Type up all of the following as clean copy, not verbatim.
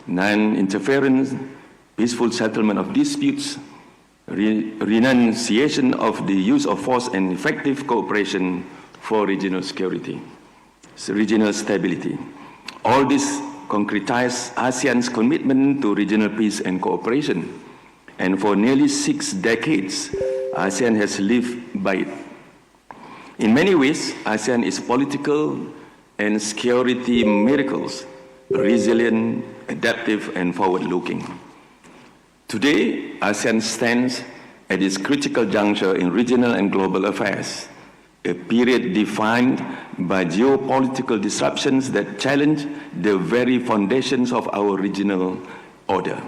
non-interference, peaceful settlement of disputes, renunciation of the use of force, and effective cooperation for regional security, regional stability. All this concretize ASEAN's commitment to regional peace and cooperation. And for nearly 6 decades, ASEAN has lived by it. In many ways, ASEAN is political and security miracles, resilient, adaptive, and forward-looking. Today, ASEAN stands at its critical juncture in regional and global affairs, a period defined by geopolitical disruptions that challenge the very foundations of our regional order.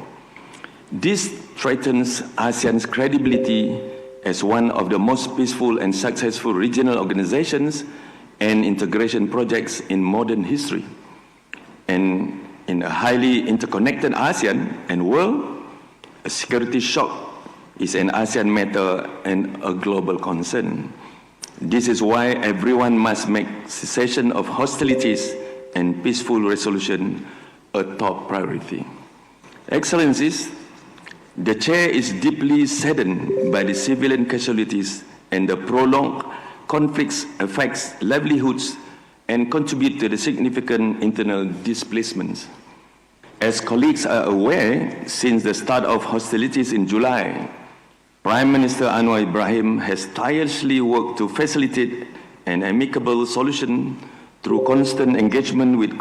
This threatens ASEAN's credibility as one of the most peaceful and successful regional organizations and integration projects in modern history. And in a highly interconnected ASEAN and world, a security shock is an ASEAN matter and a global concern. This is why everyone must make cessation of hostilities and peaceful resolution a top priority. Excellencies, the Chair is deeply saddened by the civilian casualties, and the prolonged conflicts affects livelihoods and contribute to the significant internal displacements. As colleagues are aware, since the start of hostilities in July, Prime Minister Anwar Ibrahim has tirelessly worked to facilitate an amicable solution through constant engagement with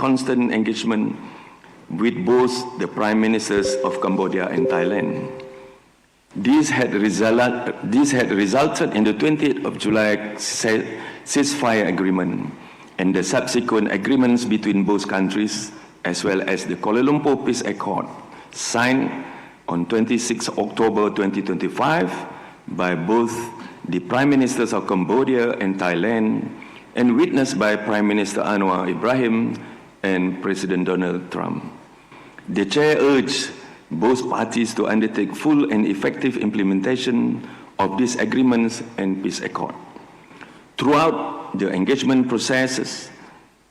both the Prime Ministers of Cambodia and Thailand. This had resulted in the 20th of July ceasefire agreement and the subsequent agreements between both countries, as well as the Kuala Lumpur Peace Accord, signed on 26 October 2025 by both the Prime Ministers of Cambodia and Thailand, and witnessed by Prime Minister Anwar Ibrahim and President Donald Trump. The Chair urged both parties to undertake full and effective implementation of these agreements and peace accord. Throughout the engagement processes,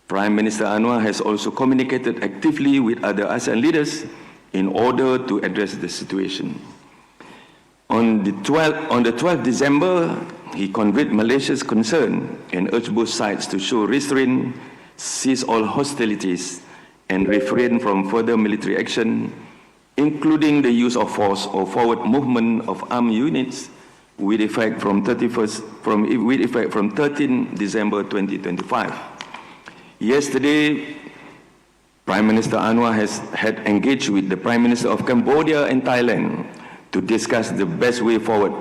Prime Minister Anwar has also communicated actively with other ASEAN leaders in order to address the situation. On the 12th December, he conveyed Malaysia's concern and urged both sides to show restraint, cease all hostilities, and refrain from further military action, including the use of force or forward movement of armed units with effect from 13 December 2025. Yesterday, Prime Minister Anwar had engaged with the Prime Minister of Cambodia and Thailand to discuss the best way forward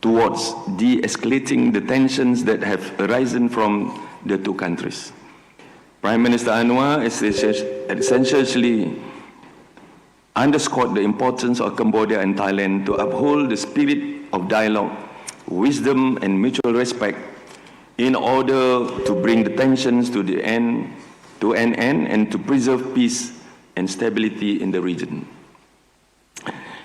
towards de-escalating the tensions that have arisen from the two countries. Prime Minister Anwar essentially underscored the importance of Cambodia and Thailand to uphold the spirit of dialogue, wisdom, and mutual respect in order to bring the tensions to an end and to preserve peace and stability in the region.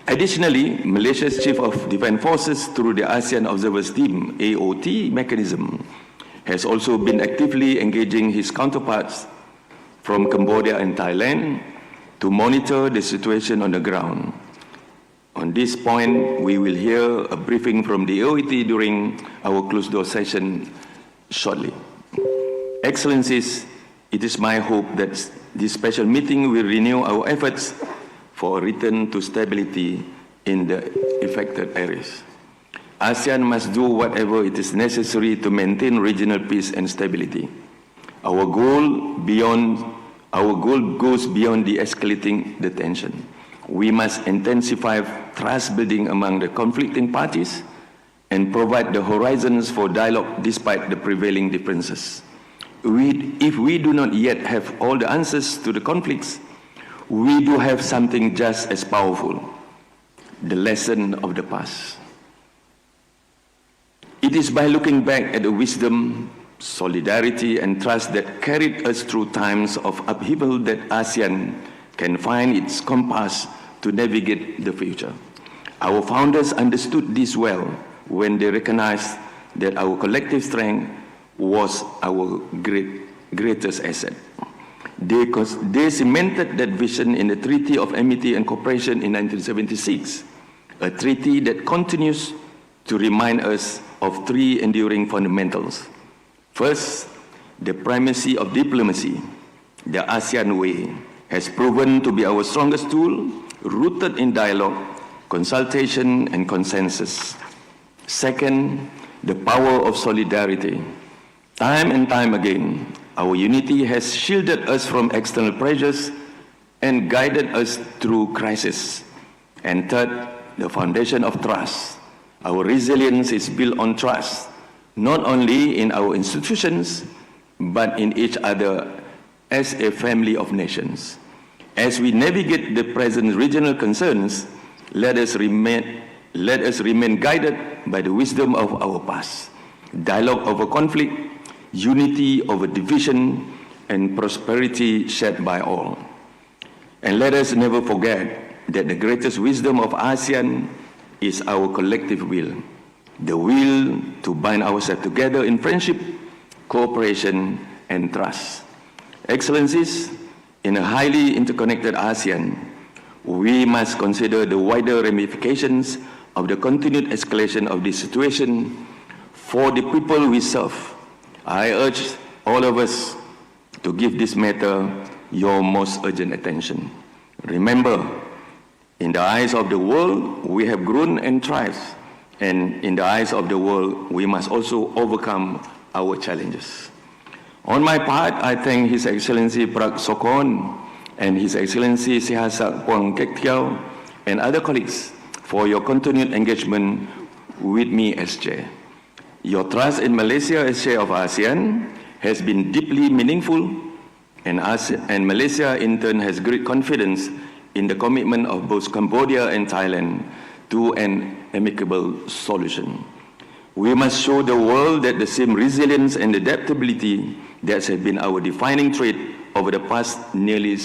Additionally, Malaysia's Chief of Defence Forces, through the ASEAN Observers Team (AOT) mechanism, has also been actively engaging his counterparts from Cambodia and Thailand to monitor the situation on the ground. On this point, we will hear a briefing from the AOT during our closed-door session shortly. Excellencies, it is my hope that this special meeting will renew our efforts for a return to stability in the affected areas. ASEAN must do whatever it is necessary to maintain regional peace and stability. Our goal goes beyond de-escalating the tension. We must intensify trust building among the conflicting parties and provide the horizons for dialogue despite the prevailing differences. If we do not yet have all the answers to the conflicts, we do have something just as powerful: the lesson of the past. It is by looking back at the wisdom, solidarity, and trust that carried us through times of upheaval that ASEAN can find its compass to navigate the future. Our founders understood this well when they recognized that our collective strength was our greatest asset. They cemented that vision in the Treaty of Amity and Cooperation in 1976, a treaty that continues to remind us of three enduring fundamentals. First, the primacy of diplomacy. The ASEAN way has proven to be our strongest tool, rooted in dialogue, consultation, and consensus. Second, the power of solidarity. Time and time again, our unity has shielded us from external pressures and guided us through crisis. And third, the foundation of trust. Our resilience is built on trust, not only in our institutions, but in each other as a family of nations. As we navigate the present regional concerns, let us remain guided by the wisdom of our past. Dialogue over conflict, unity over division, and prosperity shared by all. And let us never forget that the greatest wisdom of ASEAN is our collective will, the will to bind ourselves together in friendship, cooperation, and trust. Excellencies, in a highly interconnected ASEAN, we must consider the wider ramifications of the continued escalation of this situation for the people we serve. I urge all of us to give this matter your most urgent attention. Remember, in the eyes of the world, we have grown and thrived, and in the eyes of the world, we must also overcome our challenges. On my part, I thank His Excellency Prak Sokon and His Excellency Sihasak Puang Kek Tiao and other colleagues for your continued engagement with me as chair. Your trust in Malaysia as chair of ASEAN has been deeply meaningful, and Malaysia in turn has great confidence in the commitment of both Cambodia and Thailand to an amicable solution. We must show the world that the same resilience and adaptability that has been our defining trait over the past nearly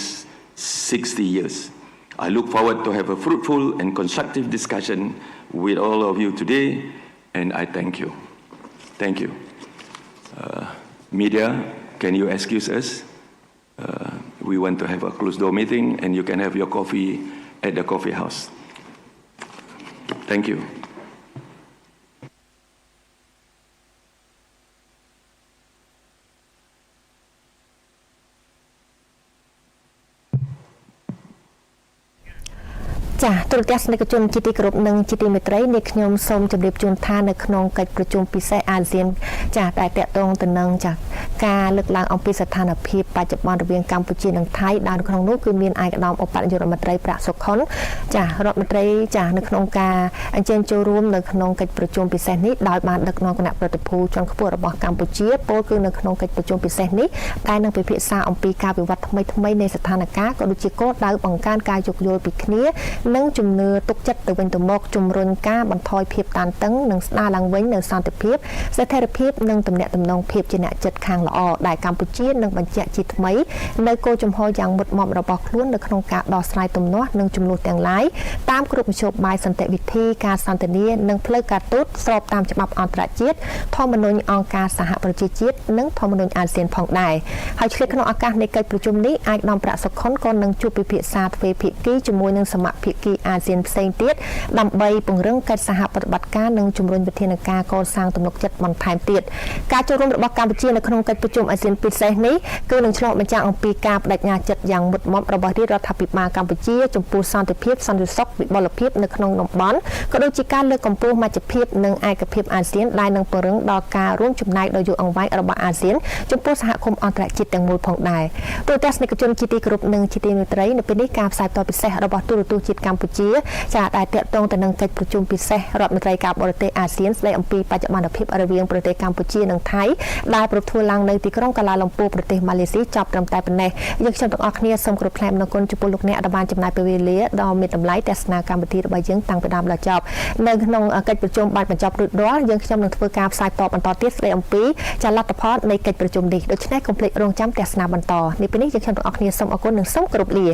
60 years. I look forward to have a fruitful and constructive discussion with all of you today, and I thank you. Thank you. Media, can you excuse us? We want to have a closed-door meeting, and you can have your coffee at the coffee house. Thank you. ចាទូរទស្សនិកជនជាទីគោរពនិងជាទីមេត្រីនេះខ្ញុំសូមជម្រាបជូនថានៅក្នុងកិច្ចប្រជុំពិសេសអាស៊ានចាតែតកតងទៅនឹងចាការលើកឡើងអំពីស្ថានភាពបច្ចុប្បន្នរវាងកម្ពុជានិងថៃដែលក្នុងនោះគឺមានឯកឧត្តមឧបនាយករដ្ឋមន្ត្រីប្រាក់សុខុនចារដ្ឋមន្ត្រីចានៅក្នុងការអញ្ជើញចូលរួមនៅក្នុងកិច្ចប្រជុំពិសេសនេះដោយបានដឹកនាំគណៈប្រតិភូជាន់ខ្ពស់របស់កម្ពុជាពលគឺនៅក្នុងកិច្ចប្រជុំពិសេសនេះតែនឹងពិភាក្សាអំពីការវិវត្តថ្មីៗនៃស្ថានភាពក៏ដូចជាគោលដៅបង្កើនការយោគយល់ពីគ្នានិងជំនឿទុកចិត្តទៅវិញទៅមកជំរុញការបន្ថយភាពតានតឹងនិងស្ដារឡើងវិញនៅសន្តិភាពស្ថិរភាពនិងទំនាក់ទំនងភាពជាអ្នកចិត្តខាងល្អដែលកម្ពុជានឹងបញ្ជាក់ជាថ្មីនៅគោលចំហយ៉ាងមុតមមរបស់ខ្លួននៅក្នុងការដោះស្រាយទំនាស់និងចំនួនទាំងឡាយតាមគ្រប់មធ្យោបាយសន្តិវិធីការសន្ទនានិងផ្លូវការទូតស្របតាមច្បាប់អន្តរជាតិធម្មនុញ្ញអង្គការសហប្រជាជាតិនិងធម្មនុញ្ញអាស៊ានផងដែរហើយឆ្លៀតក្នុងឱកាសនៃកិច្ចប្រជុំនេះអាចនាំប្រាក់សុខុនក៏នឹងជួបពិភាក្សាទ្វេភាគីជាមួយនឹងសមាជិកអាស៊ានផ្សេងទៀតដើម្បីពង្រឹងកិច្ចសហប្រតិបត្តិការនិងជំរុញវិធានការកសាងទំនុកចិត្តបន្ថែមទៀតការចូលរួមរបស់កម្ពុជានៅក្នុងកិច្ចប្រជុំអាស៊ានពិសេសនេះគឺនឹងឆ្លុះបញ្ចាំងអំពីការបដិញ្ញាចិត្តយ៉ាងមុតមមរបស់រដ្ឋាភិបាលកម្ពុជាចំពោះសន្តិភាពសន្តិសុខវិបលភាពនៅក្នុងតំបន់ក៏ដូចជាការលើកកម្ពស់មជ្ឈភាពនិងឯកភាពអាស៊ានដែលនឹងពង្រឹងដល់ការរួមចំណែកដ៏យូរអង្វែងរបស់អាស៊ានចំពោះសហគមន៍អន្តរជាតិទាំងមូលផងដែរទូរទស្សនិកជនជាទីគោរពនិងជាទីមេត្រីនៅពេលនេះការផ្សាយតពិសេសរបស់ទូរទស្សន៍ជាតិកម្ពុជាចាដែលតាក់ទងទៅនឹងកិច្ចប្រជុំពិសេសរដ្ឋមន្ត្រីការបរទេសអាស៊ានស្ដីអំពីបច្ចុប្បន្នភាពរវាងប្រទេសកម្ពុជានិងថៃដែលប្រពធ្វើឡើងនៅទីក្រុងកាឡាឡុងពូប្រទេសម៉ាឡេស៊ីចប់ត្រឹមតែប៉ុណ្ណេះយើងខ្ញុំទាំងអស់គ្នាសូមគោរពថ្លែងអំណរគុណចំពោះលោកអ្នកដែលបានចំណាយពេលវេលាដ៏មានតម្លៃទស្សនាកម្មវិធីរបស់យើងតាំងពីដើមដល់ចប់នៅក្នុងកិច្ចប្រជុំបានបញ្ចប់រួចរាល់យើងខ្ញុំនឹងធ្វើការផ្សាយតបបន្តទៀតស្ដីអំពីចលនាផលនៃកិច្ចប្រជុំនេះដូច្នេះកុំភ្លេចរងចាំទស្សនាបន្តនេះពេលនេះយើងខ្ញុំទាំងអស់គ្នាសូមអរគុណនិងសូមគោរពលា